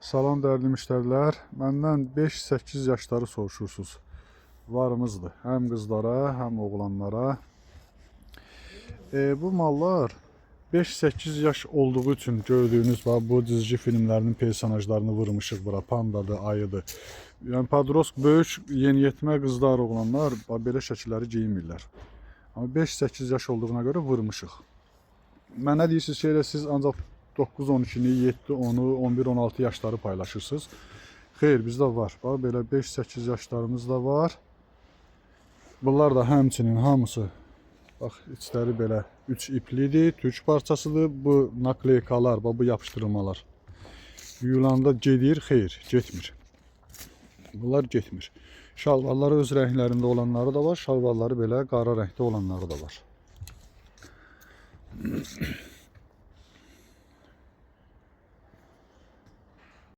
Salam dəyərli müştərilər. Məndən 5-8 yaşları soruşursunuz. Varımızdır. Həm qızlara, həm oğlanlara. Bu mallar 5-8 yaş olduğu üçün gördüyünüz bu dizci filmlərinin personajlarını vurmuşuq bura. Pandadır, ayıdır. Yəni padrosk böyük yeniyetmə qızlar, oğlanlar belə şəkilləri geyinmirlər. Amma 5-8 yaş olduğuna görə vurmuşuq. Mənə deyirsiniz ki, siz ancaq 9-12-ni, 7-10-u, 11-16 yaşları paylaşırsınız. Xeyr, bizdə var. Belə 5-8 yaşlarımız da var. Bunlar da həmçinin hamısı, bax, içləri belə 3 iplidir, türk parçasıdır. Bu nakleykalar, bu yapışdırılmalar yuyulanda gedir, xeyr, getmir. Bunlar getmir. Şalvarları öz rənglərində olanları da var, şalvarları belə qara rəngdə olanları da var.